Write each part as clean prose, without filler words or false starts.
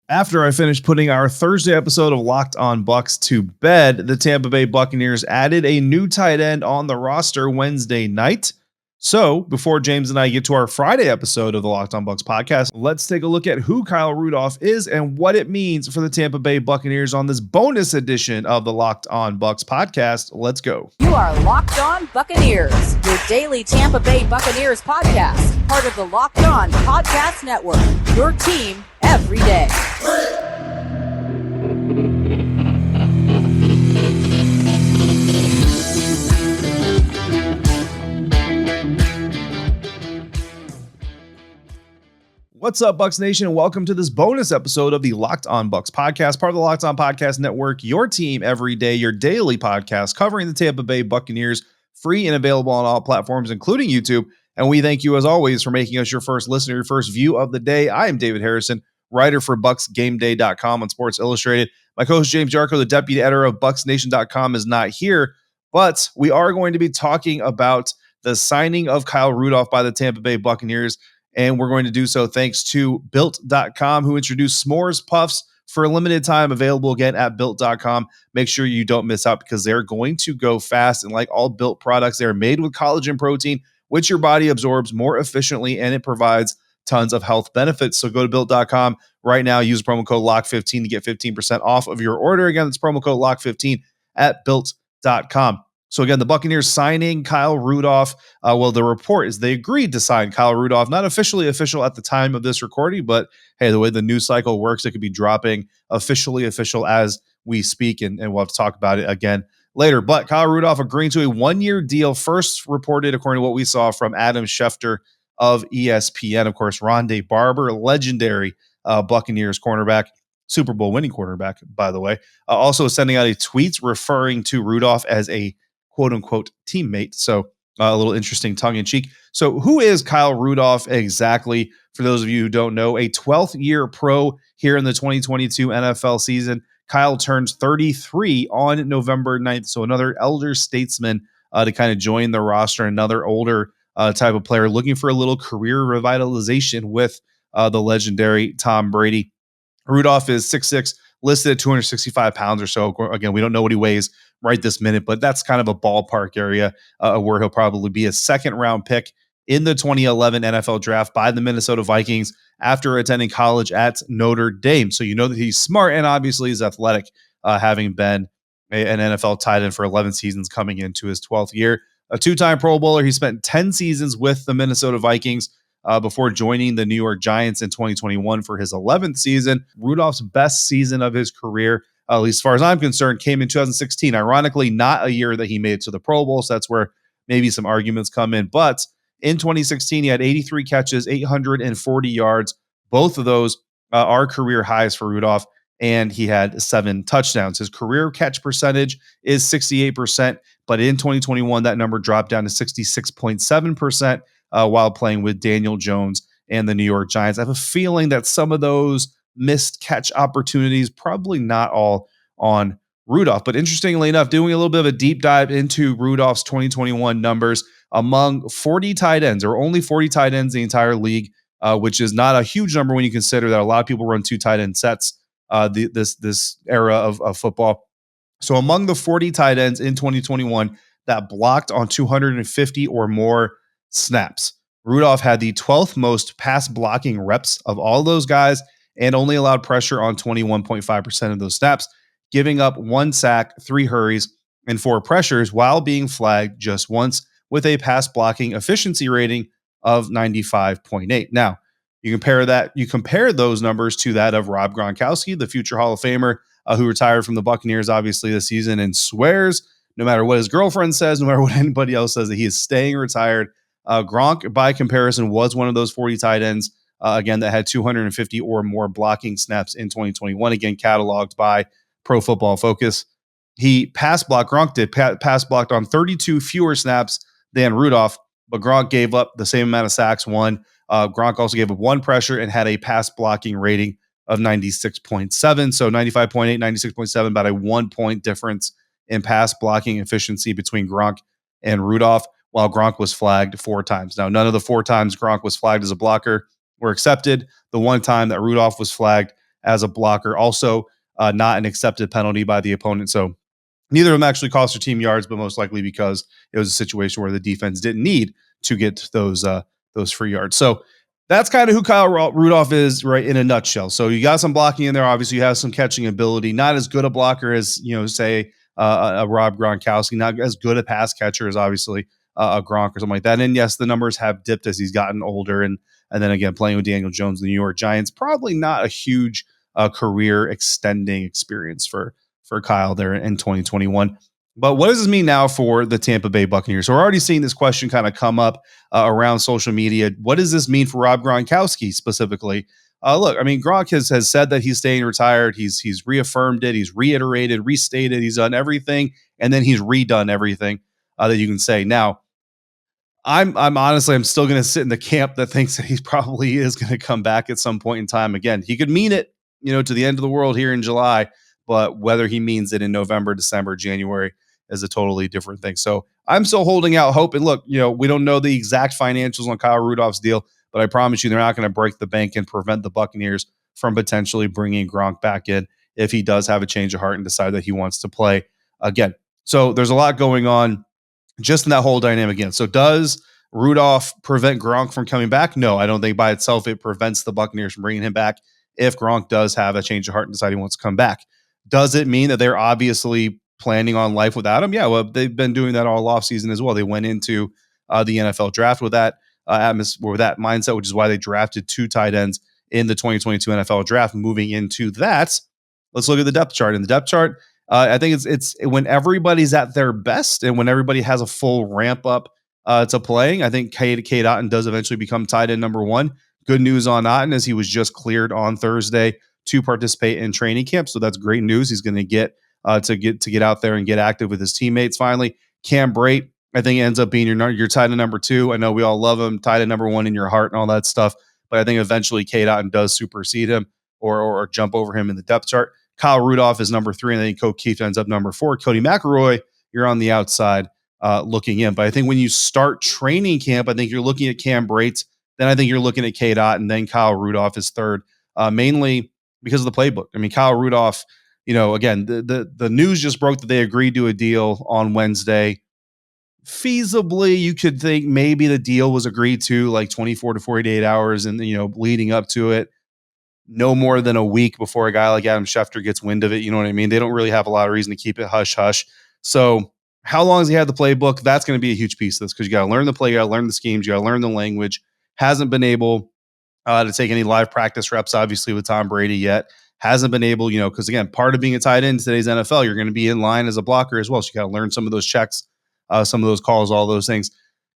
After I finished putting our Thursday episode of Locked On Bucs to bed, the Tampa Bay Buccaneers added a new tight end on the roster Wednesday night. So, before James and I get to our Friday episode of the Locked On Bucs podcast, let's take a look at who Kyle Rudolph is and what it means for the Tampa Bay Buccaneers on this bonus edition of the Locked On Bucs podcast. Let's go. You are Locked On Buccaneers, your daily Tampa Bay Buccaneers podcast, part of the Locked On Podcast Network, your team every day. What's up, Bucs Nation, and welcome to this bonus episode of the Locked On Bucs podcast, part of the Locked On Podcast Network, your team every day, your daily podcast covering the Tampa Bay Buccaneers, free and available on all platforms, including YouTube. And we thank you, as always, for making us your first listener, your first view of the day. I am David Harrison, writer for BucsGameDay.com on Sports Illustrated. My co-host James Yarcho, the deputy editor of BucsNation.com, is not here, but we are going to be talking about the signing of Kyle Rudolph by the Tampa Bay Buccaneers. And we're going to do so thanks to Built.com, who introduced S'mores Puffs for a limited time, available again at Built.com. Make sure you don't miss out because they're going to go fast. And like all Built products, they're made with collagen protein, which your body absorbs more efficiently, and it provides tons of health benefits. So go to Built.com right now. Use promo code LOCK15 to get 15% off of your order. Again, it's promo code LOCK15 at Built.com. So again, the Buccaneers signing Kyle Rudolph. The report is they agreed to sign Kyle Rudolph. Not officially official at the time of this recording, but hey, the way the news cycle works, it could be dropping officially official as we speak, and we'll have to talk about it again later. But Kyle Rudolph agreeing to a one-year deal, first reported according to what we saw from Adam Schefter of ESPN. Of course, Rondé Barber, legendary Buccaneers cornerback, Super Bowl winning quarterback, by the way, also sending out a tweet referring to Rudolph as a quote-unquote teammate. So a little interesting tongue-in-cheek. So who is Kyle Rudolph exactly? For those of you who don't know, a 12th year pro here in the 2022 NFL season. Kyle turns 33 on November 9th. So another elder statesman to kind of join the roster, another older type of player looking for a little career revitalization with the legendary Tom Brady. Rudolph is 6'6", listed at 265 pounds or so. Again, we don't know what he weighs right this minute, but that's kind of a ballpark area where he'll probably be a second-round pick in the 2011 NFL draft by the Minnesota Vikings after attending college at Notre Dame. So you know that he's smart and obviously he's athletic, having been an NFL tight end for 11 seasons coming into his 12th year. A two-time Pro Bowler, he spent 10 seasons with the Minnesota Vikings before joining the New York Giants in 2021 for his 11th season. Rudolph's best season of his career, at least as far as I'm concerned, came in 2016. Ironically, not a year that he made it to the Pro Bowl, so that's where maybe some arguments come in. But in 2016, he had 83 catches, 840 yards. Both of those are career highs for Rudolph, and he had 7 touchdowns. His career catch percentage is 68%, but in 2021, that number dropped down to 66.7%. While playing with Daniel Jones and the New York Giants. I have a feeling that some of those missed catch opportunities, probably not all on Rudolph. But interestingly enough, doing a little bit of a deep dive into Rudolph's 2021 numbers, among 40 tight ends, or only 40 tight ends in the entire league, which is not a huge number when you consider that a lot of people run 2 tight end sets this era of football. So among the 40 tight ends in 2021 that blocked on 250 or more snaps, Rudolph had the 12th most pass blocking reps of all those guys and only allowed pressure on 21.5% of those snaps, giving up 1 sack, 3 hurries, and 4 pressures while being flagged just once, with a pass blocking efficiency rating of 95.8. Now, you compare those numbers to that of Rob Gronkowski, the future Hall of Famer, who retired from the Buccaneers obviously this season and swears, no matter what his girlfriend says, no matter what anybody else says, that he is staying retired. Gronk, by comparison, was one of those 40 tight ends, again, that had 250 or more blocking snaps in 2021, again, cataloged by Pro Football Focus. Gronk did pass blocked on 32 fewer snaps than Rudolph, but Gronk gave up the same amount of sacks, one. Gronk also gave up 1 pressure and had a pass blocking rating of 96.7. So 95.8, 96.7, about a 1 point difference in pass blocking efficiency between Gronk and Rudolph, while Gronk was flagged 4 times. Now, none of the 4 times Gronk was flagged as a blocker were accepted. The one time that Rudolph was flagged as a blocker. Also, not an accepted penalty by the opponent. So neither of them actually cost their team yards, but most likely because it was a situation where the defense didn't need to get those free yards. So that's kind of who Kyle Rudolph is, right, in a nutshell. So you got some blocking in there. Obviously, you have some catching ability. Not as good a blocker as, say, a Rob Gronkowski. Not as good a pass catcher as, obviously, a Gronk or something like that. And yes, the numbers have dipped as he's gotten older. And then again, playing with Daniel Jones, the New York Giants, probably not a huge career extending experience for Kyle there in 2021. But what does this mean now for the Tampa Bay Buccaneers? So we're already seeing this question kind of come up around social media. What does this mean for Rob Gronkowski specifically? Look, I mean, Gronk has said that he's staying retired. He's reaffirmed it. He's reiterated, restated. He's done everything, and then he's redone everything that you can say. Now, I'm honestly, I'm still going to sit in the camp that thinks that he probably is going to come back at some point in time. Again, he could mean it, to the end of the world here in July, but whether he means it in November, December, January is a totally different thing. So I'm still holding out hope. And look, we don't know the exact financials on Kyle Rudolph's deal, but I promise you they're not going to break the bank and prevent the Buccaneers from potentially bringing Gronk back in if he does have a change of heart and decide that he wants to play again. So there's a lot going on just in that whole dynamic again. So does Rudolph prevent Gronk from coming back? No, I don't think by itself it prevents the Buccaneers from bringing him back if Gronk does have a change of heart and decide he wants to come back. Does it mean that they're obviously planning on life without him? Yeah, well, they've been doing that all offseason as well. They went into the NFL draft with that atmosphere, with that mindset, which is why they drafted 2 tight ends in the 2022 NFL draft. Moving into that, let's look at the depth chart. In the depth chart, I think it's when everybody's at their best and when everybody has a full ramp up to playing. I think Cade Otton does eventually become tight end number 1. Good news on Otton is he was just cleared on Thursday to participate in training camp, so that's great news. He's going to get out there and get active with his teammates. Finally, Cam Brate, I think, ends up being your tight end number 2. I know we all love him, tight end number 1 in your heart and all that stuff, but I think eventually Cade Otton does supersede him or jump over him in the depth chart. Kyle Rudolph is number 3, and I think Keith ends up number 4. Cody McElroy, you're on the outside looking in. But I think when you start training camp, I think you're looking at Cam Brate. Then I think you're looking at Cade Otton, and then Kyle Rudolph is 3rd, mainly because of the playbook. I mean, Kyle Rudolph, again, the news just broke that they agreed to a deal on Wednesday. Feasibly, you could think maybe the deal was agreed to like 24 to 48 hours and, leading up to it. No more than a week before a guy like Adam Schefter gets wind of it. You know what I mean? They don't really have a lot of reason to keep it hush-hush. So how long has he had the playbook? That's going to be a huge piece of this because you got to learn the play, you got to learn the schemes, you got to learn the language. Hasn't been able to take any live practice reps, obviously, with Tom Brady yet. Hasn't been able, because, again, part of being a tight end in today's NFL, you're going to be in line as a blocker as well. So you got to learn some of those checks, some of those calls, all those things.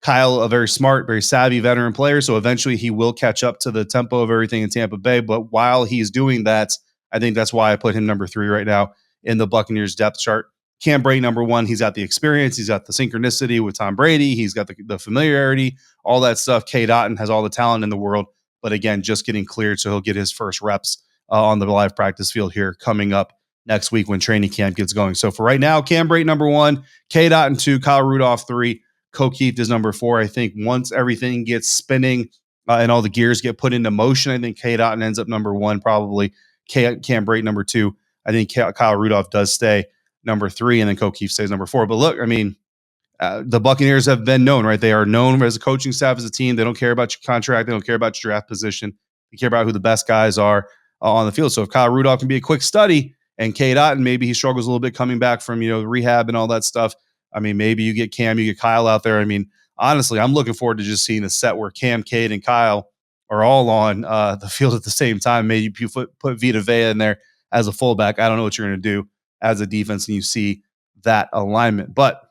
Kyle, a very smart, very savvy veteran player, so eventually he will catch up to the tempo of everything in Tampa Bay. But while he's doing that, I think that's why I put him number 3 right now in the Buccaneers depth chart. Cam Brate, number 1, he's got the experience, he's got the synchronicity with Tom Brady, he's got the familiarity, all that stuff. Cade Otton has all the talent in the world, but again, just getting cleared, so he'll get his first reps on the live practice field here coming up next week when training camp gets going. So for right now, Cam Brate, number 1, Cade Otton 2, Kyle Rudolph 3, Keith is number 4. I think once everything gets spinning and all the gears get put into motion, I think Cade Otton ends up number 1, probably Cam Brate number 2. I think Kyle Rudolph does stay number 3, and then Keith stays number 4. But look, I mean, the Buccaneers have been known, right? They are known as a coaching staff, as a team. They don't care about your contract. They don't care about your draft position. They care about who the best guys are on the field. So if Kyle Rudolph can be a quick study and Cade Otton, maybe he struggles a little bit coming back from, rehab and all that stuff. I mean, maybe you get Cam, you get Kyle out there. I mean, honestly, I'm looking forward to just seeing a set where Cam, Cade, and Kyle are all on the field at the same time. Maybe you put Vita Vea in there as a fullback. I don't know what you're going to do as a defense, and you see that alignment. But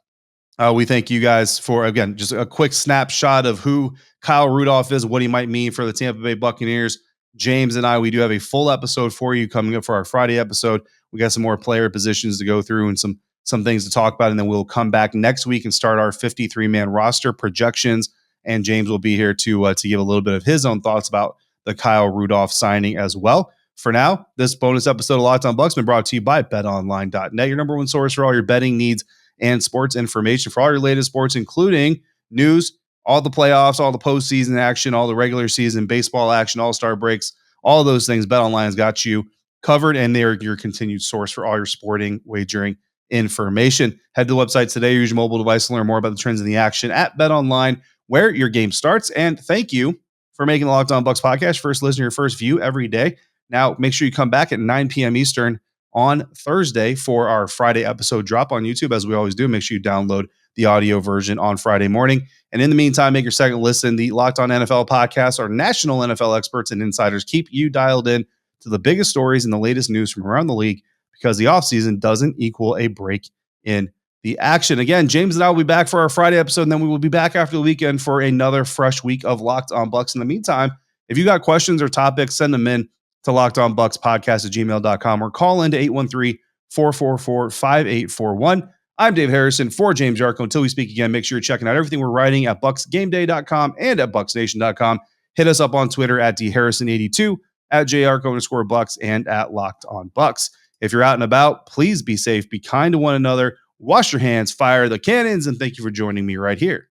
we thank you guys for, again, just a quick snapshot of who Kyle Rudolph is, what he might mean for the Tampa Bay Buccaneers. James and I, we do have a full episode for you coming up for our Friday episode. We got some more player positions to go through and some things to talk about, and then we'll come back next week and start our 53-man roster projections, and James will be here to give a little bit of his own thoughts about the Kyle Rudolph signing as well. For now, this bonus episode of Locked On Bucs been brought to you by BetOnline.net, your number 1 source for all your betting needs and sports information for all your latest sports, including news, all the playoffs, all the postseason action, all the regular season baseball action, all-star breaks, all those things. BetOnline has got you covered, and they're your continued source for all your sporting wagering information. Head to the website today, use your mobile device to learn more about the trends in the action at BetOnline, where your game starts. And thank you for making the Locked On Bucs podcast first listen, your first view every day. Now, make sure you come back at 9 p.m. Eastern on Thursday for our Friday episode drop on YouTube. As we always do, make sure you download the audio version on Friday morning. And in the meantime, make your second listen. The Locked On NFL podcast, our national NFL experts and insiders keep you dialed in to the biggest stories and the latest news from around the league, because the offseason doesn't equal a break in the action. Again, James and I will be back for our Friday episode, and then we will be back after the weekend for another fresh week of Locked On Bucs. In the meantime, if you got questions or topics, send them in to lockedonbucspodcast@gmail.com or call in to 813-444-5841. I'm Dave Harrison for James Yarcho. Until we speak again, make sure you're checking out everything we're writing at bucsgameday.com and at bucsnation.com. Hit us up on Twitter at dharrison82, at jarcho_bucks, and at Locked On Bucs. If you're out and about, please be safe, be kind to one another, wash your hands, fire the cannons, and thank you for joining me right here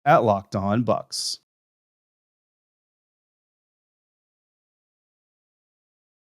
at Locked On Bucs.